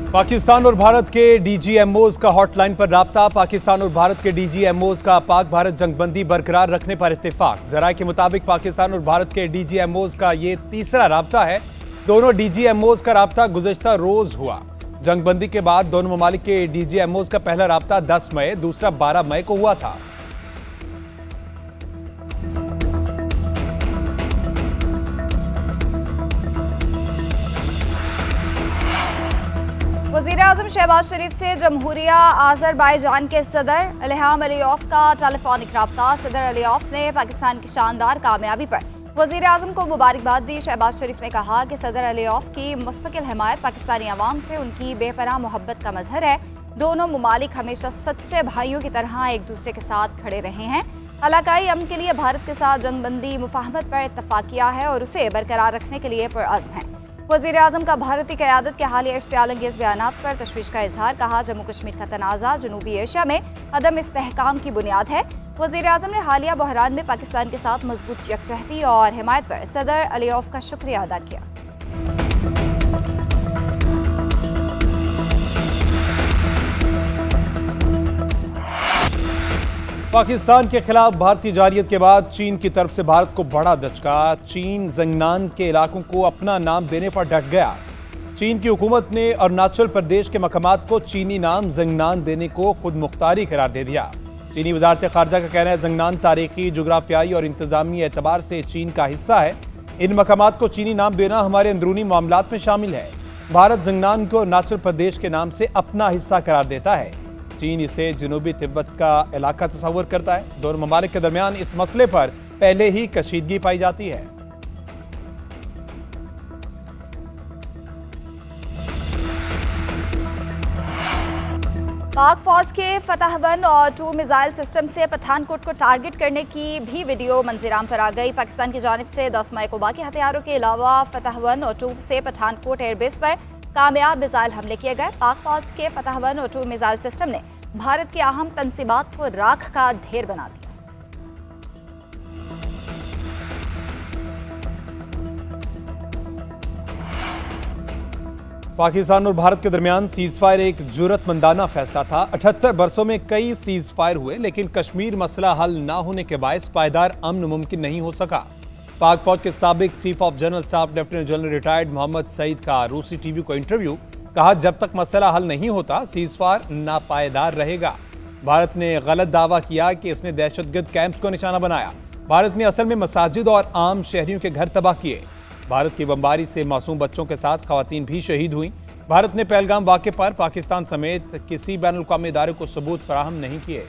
पाकिस्तान और भारत के डीजीएमओज का हॉटलाइन पर राब्ता। पाकिस्तान और भारत के डीजीएमओज का पाक भारत जंगबंदी बरकरार रखने पर इत्तेफाक। जराये के मुताबिक पाकिस्तान और भारत के डीजीएमओज का ये तीसरा राब्ता है। दोनों डीजीएमओज का राब्ता गुज़िश्ता रोज हुआ। जंगबंदी के बाद दोनों ममालिक के डीजीएमओज का पहला राब्ता 10 मई, दूसरा 12 मई को हुआ था। वज़ीर-ए-आज़म शहबाज शरीफ से जमहूरिया आज़रबाईजान के सदर इल्हाम अलीयौफ का टेलीफोनिक राब्ता। सदर अलीयौफ ने पाकिस्तान की शानदार कामयाबी पर वज़ीर-ए-आज़म को मुबारकबाद दी। शहबाज शरीफ ने कहा कि सदर अलीयौफ की मुस्तकिल हिमायत पाकिस्तानी अवाम से उनकी बेपनाह मोहब्बत का मजहर है। दोनों मुमालिक हमेशा सच्चे भाइयों की तरह एक दूसरे के साथ खड़े रहे हैं। इलाकाई अमन के लिए भारत के साथ जंगबंदी मुफाहमत पर इत्तफाक किया है और उसे बरकरार रखने के लिए पुरअज़्म है। वज़ीर-ए-आज़म का भारतीय क़यादत के हालिया इश्तियाल-अंगेज़ बयानात पर तशवीश का इजहार। कहा, जम्मू कश्मीर का तनाज़ा जनूबी एशिया में अदम इस्तेहकाम की बुनियाद है। वज़ीर-ए-आज़म ने हालिया बहरान में पाकिस्तान के साथ मजबूत यकजहती और हिमायत पर सदर अलीयौफ का शुक्रिया अदा किया। पाकिस्तान के खिलाफ भारतीय जारियत के बाद चीन की तरफ से भारत को बड़ा दचका। चीन ज़ंगनान के इलाकों को अपना नाम देने पर डट गया। चीन की हुकूमत ने अरुणाचल प्रदेश के मकामात को चीनी नाम ज़ंगनान देने को खुद मुख्तारी करार दे दिया। चीनी वजारत ख़ारजा का कहना है, ज़ंगनान तारीखी, जुग्राफियाई और इंतज़ामी एतबार से चीन का हिस्सा है। इन मकामात को चीनी नाम देना हमारे अंदरूनी मामलात में शामिल है। भारत ज़ंगनान को अरुणाचल प्रदेश के नाम से अपना हिस्सा करार देता है। चीन इसे जनूबी तिब्बत का इलाका तस्वर करता है। दोनों ममालिक के दरमियान इस मसले पर पहले ही कशीदगी पाई जाती है। पाक फौज के फतह 1 और 2 मिसाइल सिस्टम से पठानकोट को टारगेट करने की भी वीडियो मंजराम पर आ गई। पाकिस्तान की जानिब से 10 मई को बाकी हथियारों के अलावा फतह 1 और 2 से पठानकोट एयरबेस पर कामयाब मिसाइल हमले किए गए। पाक फौज के फतह 1 और 2 मिसाइल सिस्टम ने भारत की अहम तंसीबात को राख का ढेर बना दिया। पाकिस्तान और भारत के दरमियान सीज फायर एक जुर्रतमंदाना फैसला था। 78 बरसों में कई सीज फायर हुए, लेकिन कश्मीर मसला हल न होने के बायस पायदार अमन मुमकिन नहीं हो सका। पाक फौज के साबिक chief of general staff lieutenant general retired Mohammad Saeed का रूसी टीवी को इंटरव्यू। कहा, जब तक मसला हल नहीं होता सीज फायर नापायदार रहेगा। भारत ने गलत दावा किया कि इसने दहशतगर्द कैंप्स को निशाना बनाया। भारत ने असल में मसाजिद और आम शहरियों के घर तबाह किए। भारत की बमबारी से मासूम बच्चों के साथ खवातीन भी शहीद हुई। भारत ने पहलगाम वाक़े पर पाकिस्तान समेत किसी बैनुल अक़वामी इदारे को सबूत फराहम नहीं किए।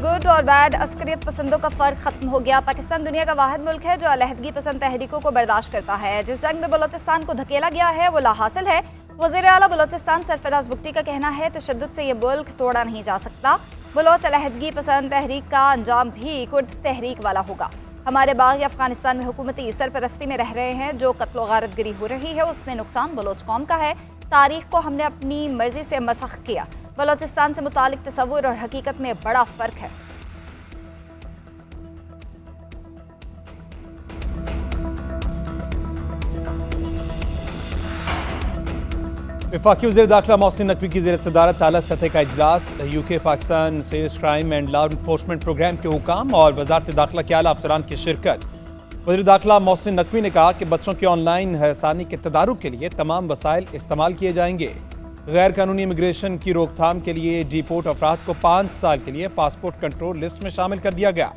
गुड और बैड अस्करियत पसंदों का फर्क खत्म हो गया। पाकिस्तान दुनिया का वाहिद मुल्क है जो अलहदगी पसंद तहरीकों को बर्दाश्त करता है। जिस जंग में बलोचिस्तान को धकेला गया है वो लाहासिल है। वज़ीर आला बलोचिस्तान सरफराज बुगटी का कहना है, तशद्दुद से ये मुल्क तोड़ा नहीं जा सकता। बलोच अलहदगी पसंद तहरीक का अंजाम भी कुर्द तहरीक वाला होगा। हमारे बागी अफगानिस्तान में हुकूमती सरपरस्ती में रह रहे हैं। जो कत्ल व गारतगिरी हो रही है उसमें नुकसान बलोच कौम का है। तारीख को हमने अपनी मर्जी से मसख किया। बलोचिस्तान से मुतालिक तसव्वुर और हकीकत में बड़ा फ़र्क है। वफाकी वज़ीर दाखिला मोहसिन नकवी की ज़ेर सदारत आला सतह का इजलास। UK Pakistan serious crime and law enforcement programme के हुकाम और वजारत दाखिला के आला अफसरान की शिरकत। वज़ीर दाखिला मोहसिन नकवी ने कहा कि बच्चों के ऑनलाइन हरसानी के तदारुक के लिए तमाम वसाइल इस्तेमाल किए जाएंगे। गैर कानूनी इमिग्रेशन की रोकथाम के लिए डिपोर्ट अफराद को 5 साल के लिए पासपोर्ट कंट्रोल लिस्ट में शामिल कर दिया गया।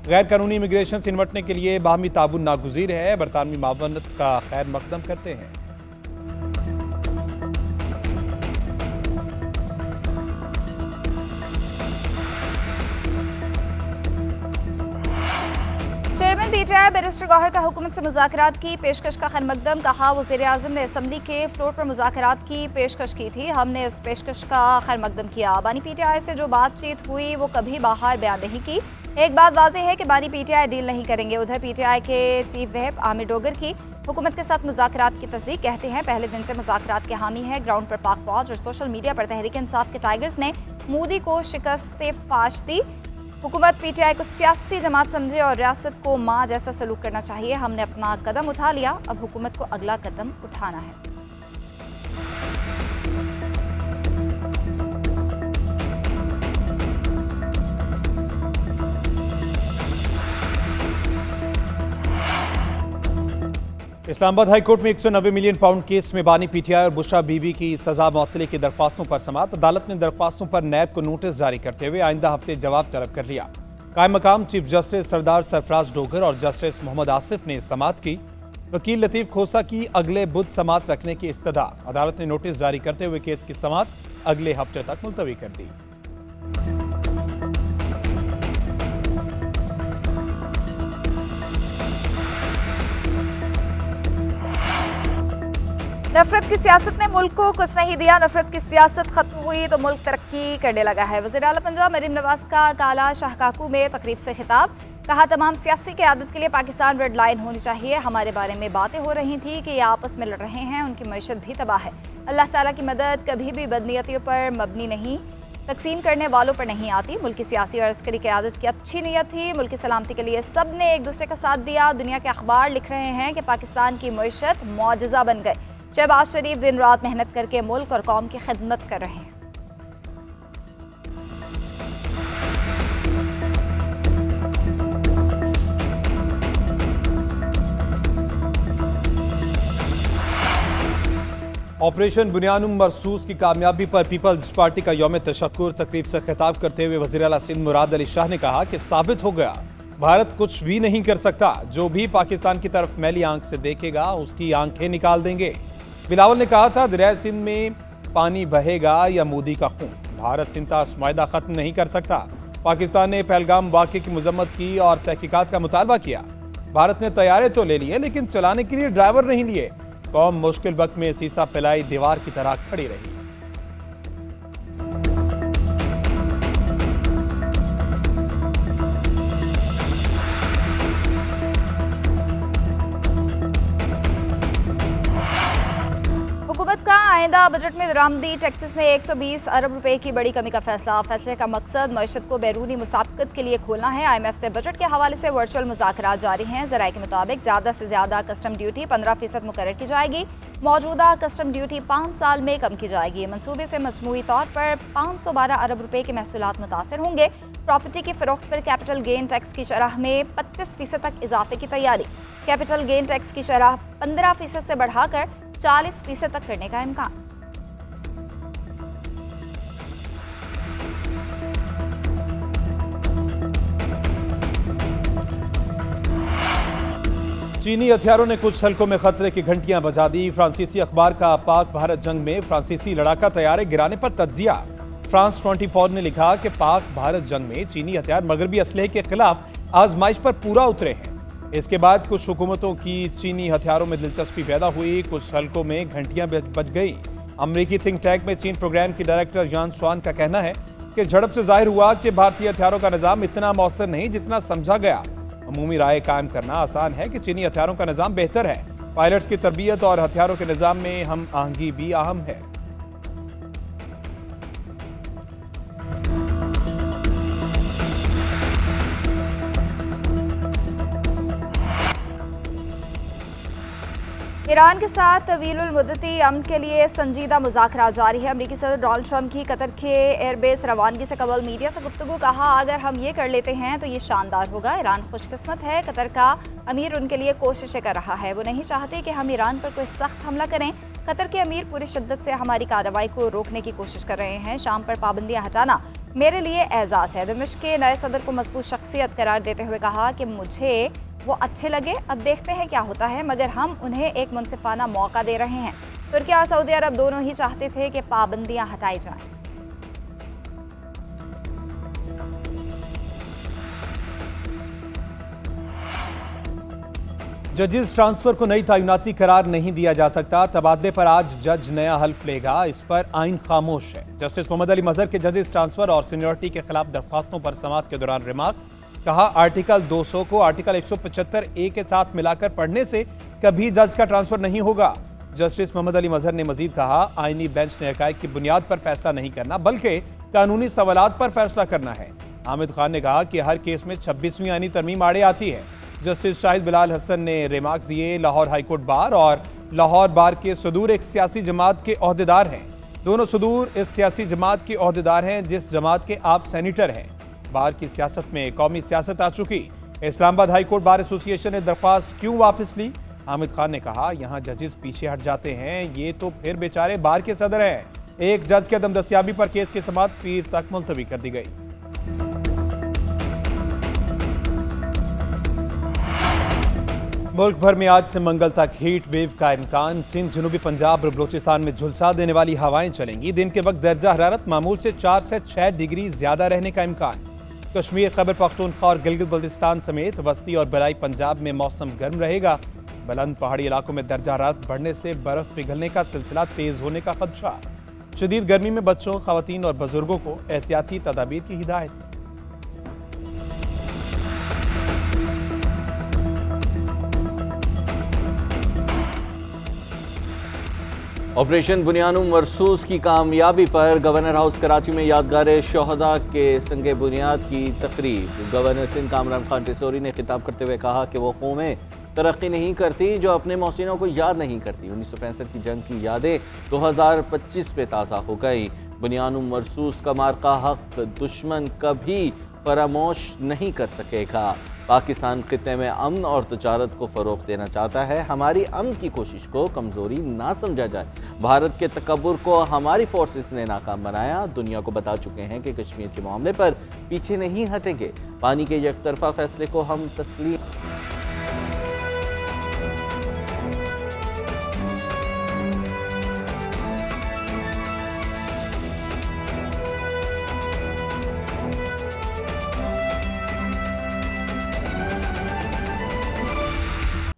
गैर कानूनी इमिग्रेशन से निपटने के लिए बाहमी ताबुन नागुज़ीर है। बरतानवी मावनत का खैर मकदम करते हैं। चेयरमैन पीटीआई बैरिस्टर गौहर का हुकूमत से मुज़ाकरात की पेशकश का खैर मकदम। कहा, वज़ीर-ए-आज़म ने असम्बली के फ्लोर पर मुज़ाकरात की पेशकश की थी, हमने उस पेशकश का खैर मकदम किया। बानी पीटीआई से जो बातचीत हुई वो कभी बाहर बयान नहीं की। एक बात वाज़ेह है कि बानी पीटीआई डील नहीं करेंगे। उधर पीटीआई के चीफ व्हिप आमिर डोगर की हुकूमत के साथ मुज़ाकरात की तस्दीक, कहते हैं पहले दिन से मुज़ाकरात के हामी है। ग्राउंड पर पाक फौज और सोशल मीडिया पर तहरीक इंसाफ के टाइगर्स ने मोदी को शिकस्त फाश दी। हुकूमत पीटीआई को सियासी जमात समझे और रियासत को माँ जैसा सलूक करना चाहिए। हमने अपना कदम उठा लिया, अब हुकूमत को अगला कदम उठाना है। इस्लामाबाद हाईकोर्ट में 190 मिलियन पाउंड केस में बानी पीटीआई और बुशरा बीबी की सजा मुअत्तली की दरख्वास्तों पर समाअत। अदालत ने दरख्वास्तों पर नैब को नोटिस जारी करते हुए आइंदा हफ्ते जवाब तलब कर लिया। कायम मकाम चीफ जस्टिस सरदार सरफराज डोगर और जस्टिस मोहम्मद आसिफ ने समाअत की। वकील लतीफ खोसा की अगले बुध समाअत रखने की इस्तदा। अदालत ने नोटिस जारी करते हुए केस की समाअत अगले हफ्ते तक मुलतवी कर दी। नफरत की सियासत ने मुल्क को कुछ नहीं दिया। नफरत की सियासत खत्म हुई तो मुल्क तरक्की करने लगा है। वज़ीर आला पंजाब मरीम नवाज का काला शाहकाकू में तकरीब से खिताब, कहा तमाम सियासी क़यादत के लिए पाकिस्तान रेड लाइन होनी चाहिए। हमारे बारे में बातें हो रही थी कि ये आपस में लड़ रहे हैं, उनकी मईशत भी तबाह है। अल्लाह ताला की मदद कभी भी बदनीयतियों पर मबनी नहीं, तकसीम करने वालों पर नहीं आती। मुल्क की सियासी और अस्करी क़यादत की अच्छी नीयत थी। मुल्क की सलामती के लिए सब ने एक दूसरे का साथ दिया। दुनिया के अखबार लिख रहे हैं कि पाकिस्तान की मईशत मौजज़ा बन गए। शहबाज शरीफ दिन रात मेहनत करके मुल्क और कौम की खिदमत कर रहे हैं। ऑपरेशन बुनियानुम मरसूस की कामयाबी पर पीपल्स पार्टी का यौम तशक्कुर तकरीब से खिताब करते हुए वज़ीर आला सिंध मुराद अली शाह ने कहा कि साबित हो गया भारत कुछ भी नहीं कर सकता। जो भी पाकिस्तान की तरफ मैली आंख से देखेगा उसकी आंखें निकाल देंगे। बिलावल ने कहा था दरिया सिंध में पानी बहेगा या मोदी का खून, भारत सिंध का मायदा खत्म नहीं कर सकता। पाकिस्तान ने पहलगाम वाक़े की मजम्मत की और तहकीकात का मुतालबा किया। भारत ने तैयारे तो ले लिए लेकिन चलाने के लिए ड्राइवर नहीं लिए। कौम मुश्किल वक्त में सीसा फैलाई दीवार की तरह खड़ी रही। हुकूमत का आइंदा बजट में दरामदी टैक्सेस में 120 अरब रुपए की बड़ी कमी का फैसला। फैसले का मकसद मईशत को बैरूनी मुसाबकत के लिए खोलना है। IMF से बजट के हवाले से वर्चुअल मुज़ाकरात जारी हैं। ज़राए के मुताबिक ज़्यादा से ज़्यादा कस्टम ड्यूटी 15% मुकर्रर की जाएगी। मौजूदा कस्टम ड्यूटी 5 साल में कम की जाएगी। मनसूबे से मजमूई तौर पर 512 अरब रुपए के महसूलात मुतासर होंगे। प्रॉपर्टी की फरोख्त पर कैपिटल गेन टैक्स की शरह में 25% तक इजाफे की तैयारी। कैपिटल गेन टैक्स की शरह 15% से बढ़ाकर 40% तक करने का इम्कान। चीनी हथियारों ने कुछ हल्कों में खतरे की घंटियां बजा दी। फ्रांसीसी अखबार का पाक भारत जंग में फ्रांसीसी लड़ाका तैयारे गिराने पर तज्जिया। फ्रांस 24 ने लिखा कि पाक भारत जंग में चीनी हथियार मगरबी असलहे के खिलाफ आजमाइश पर पूरा उतरे हैं। इसके बाद कुछ हुकूमतों की चीनी हथियारों में दिलचस्पी पैदा हुई, कुछ हल्कों में घंटियां बज गई। अमरीकी थिंक टैंक में चीन प्रोग्राम की डायरेक्टर यान स्वान का कहना है कि झड़प से जाहिर हुआ कि भारतीय हथियारों का निजाम इतना मौसर नहीं जितना समझा गया। अमूमी राय कायम करना आसान है कि चीनी हथियारों का निजाम बेहतर है। पायलट्स की तरबियत और हथियारों के निजाम में हम आहंगी भी अहम है। ईरान के साथ तवीलुल मुद्दती अमन के लिए संजीदा मुज़ाकरा जारी है। अमरीकी सदर डोनाल्ड ट्रंप की कतर के एयरबेस रवानगी से कबल मीडिया से गुफ्तगू, कहा अगर हम ये कर लेते हैं तो ये शानदार होगा। ईरान खुशकिस्मत है, कतर का अमीर उनके लिए कोशिशें कर रहा है। वो नहीं चाहते कि हम ईरान पर कोई सख्त हमला करें। कतर के अमीर पूरी शिद्दत से हमारी कार्रवाई को रोकने की कोशिश कर रहे हैं। शाम पर पाबंदियां हटाना मेरे लिए एजाज़ है। दमिश्क के नए सदर को मजबूत शख्सियत करार देते हुए कहा कि मुझे वो अच्छे लगे, अब देखते हैं क्या होता है, मगर हम उन्हें एक मुनसिफाना मौका दे रहे हैं। तुर्की और सऊदी अरब दोनों ही चाहते थे कि पाबंदियां हटाई जाएं। जजेस ट्रांसफर को नई तैनाती करार नहीं दिया जा सकता। तबादले पर आज जज नया हल्फ लेगा, इस पर आइन खामोश है। जस्टिस मोहम्मद अली मजहर के जजेस ट्रांसफर और सीनियरिटी के खिलाफ दरख्वास्तों पर समाअत के दौरान रिमार्क्स। कहा आर्टिकल 200 को आर्टिकल 175A के साथ मिलाकर पढ़ने से कभी जज का ट्रांसफर नहीं होगा। जस्टिस मोहम्मद अली मजहर ने मजीद कहा आईनी बेंच ने हकायक की बुनियाद पर फैसला नहीं करना बल्कि कानूनी सवालात पर फैसला करना है। हामिद खान ने कहा कि हर केस में 26वीं आईनी तरमीम आड़े आती है। जस्टिस शाहिद बिलाल हसन ने रिमार्क्स दिए लाहौर हाईकोर्ट बार और लाहौर बार के सदूर एक सियासी जमात के ओहदेदार हैं। दोनों सदूर इस सियासी जमात के ओहदेदार हैं जिस जमात के आप सेनेटर हैं। बार की सियासत में कौमी सियासत आ चुकी। इस्लामाबाद हाईकोर्ट बार एसोसिएशन ने दरख्वास्त क्यों वापस ली? हामिद खान ने कहा यहां जजेस पीछे हट जाते हैं, ये तो फिर बेचारे बार के सदर हैं। एक जज के अदम दस्तयाबी पर केस की समाअत पीर तक मुलतवी कर दी गई। मुल्क भर में आज से मंगल तक हीट वेव का इम्कान। सिंध, जनूबी पंजाब और बलूचिस्तान में झुलसा देने वाली हवाएं चलेंगी। दिन के वक्त दर्जा हरारत मामूल से 4 से 6 डिग्री ज्यादा रहने का इम्कान। कश्मीर, खैबर पख्तूनख्वा और गिलगित बल्तिस्तान समेत वस्ती और बलाई पंजाब में मौसम गर्म रहेगा। बुलंद पहाड़ी इलाकों में दर्जा हरारत बढ़ने से बर्फ पिघलने का सिलसिला तेज होने का खदशा। शदीद गर्मी में बच्चों, खवातीन और बुजुर्गों को एहतियाती तदाबीर की हिदायत। ऑपरेशन बुनियानुम मरसूस की कामयाबी पर गवर्नर हाउस कराची में यादगार शोहदा के संगे बुनियाद की तकरीब। गवर्नर सिंध कामरान खान टिसोरी ने खिताब करते हुए कहा कि वो कौमें तरक्की नहीं करती जो अपने मोहसिनों को याद नहीं करती। 1965 की जंग की यादें 2025 पे ताज़ा हो गई। बुनियानुम मरसूस का मार्का हक दुश्मन कभी फरामोश नहीं कर सकेगा। पाकिस्तान खित्ते में अमन और तजारत को फ़रोग़ देना चाहता है। हमारी अमन की कोशिश को कमज़ोरी ना समझा जाए। भारत के तकब्बुर को हमारी फोर्सेस ने नाकाम बनाया। दुनिया को बता चुके हैं कि कश्मीर के मामले पर पीछे नहीं हटेंगे। पानी के एकतरफा फैसले को हम तस्लीम।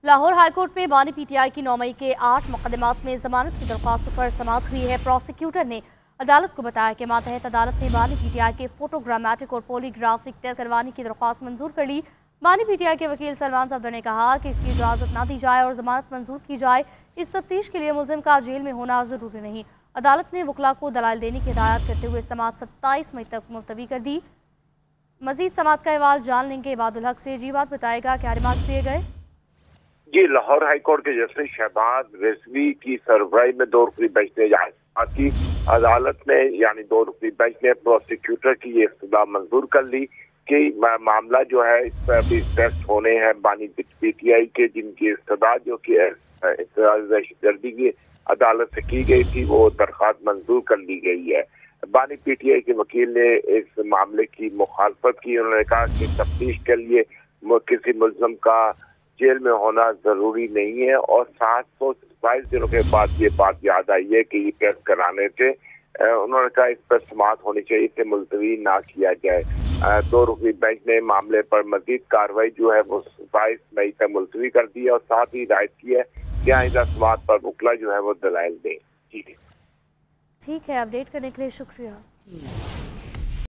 लाहौर हाईकोर्ट में बानी पीटीआई की 9 मई के 8 मुकदमात में जमानत की दरख्वास्तों पर समाअत हुई है। प्रोसिक्यूटर ने अदालत को बताया कि मातहत अदालत ने बानी पीटीआई के फोटोग्रामेटिक और पॉलीग्राफिक टेस्ट करवाने की दरख्वास्त मंजूर कर ली। बानी पीटीआई के वकील सलमान सफदर ने कहा कि इसकी इजाज़त ना दी जाए और जमानत मंजूर की जाए। इस तफ्तीश के लिए मुलजिम का जेल में होना जरूरी नहीं। अदालत ने वकला को दलाइल देने की हिदायत करते हुए समाअत 27 मई तक मुलतवी कर दी। मजीद समाअत का अहवाल जान लेंगे इबादुल हक से। जी बात बताएगा, क्या रिमार्क्स दिए गए? जी, लाहौर हाईकोर्ट के जस्टिस शहबाज रिजवी की सरबराही में 2 रुकनी बेंच ने की अदालत ने यानी 2 रुकनी बेंच ने प्रोसिक्यूटर की ये इस्तदा मंजूर कर ली कि मामला जो है इस पर अभी टेस्ट होने हैं। बानी पीटीआई के जिनकी इस्तदा जो कि दहशतगर्दी की अदालत से की गई थी वो दरख्वास्त मंजूर कर ली गई है। बानी पीटीआई के वकील ने इस मामले की मुखालफत की। उन्होंने कहा कि तफ्तीश के लिए किसी मुलजिम का जेल में होना जरूरी नहीं है और 727 दिनों के बाद ये बात याद आई है कि ये टेस्ट कराने से उन्होंने कहा इस पर समाअत होनी चाहिए, इसे मुलतवी ना किया जाए। 2 रुकनी बेंच ने मामले पर मजीद कार्रवाई जो है वो 22 मई तक मुलतवी कर दी है और साथ ही हिदायत की है कि आइंदा समाअत पर वकला जो है वो दलाइल दें। ठीक है, अपडेट करने के लिए शुक्रिया।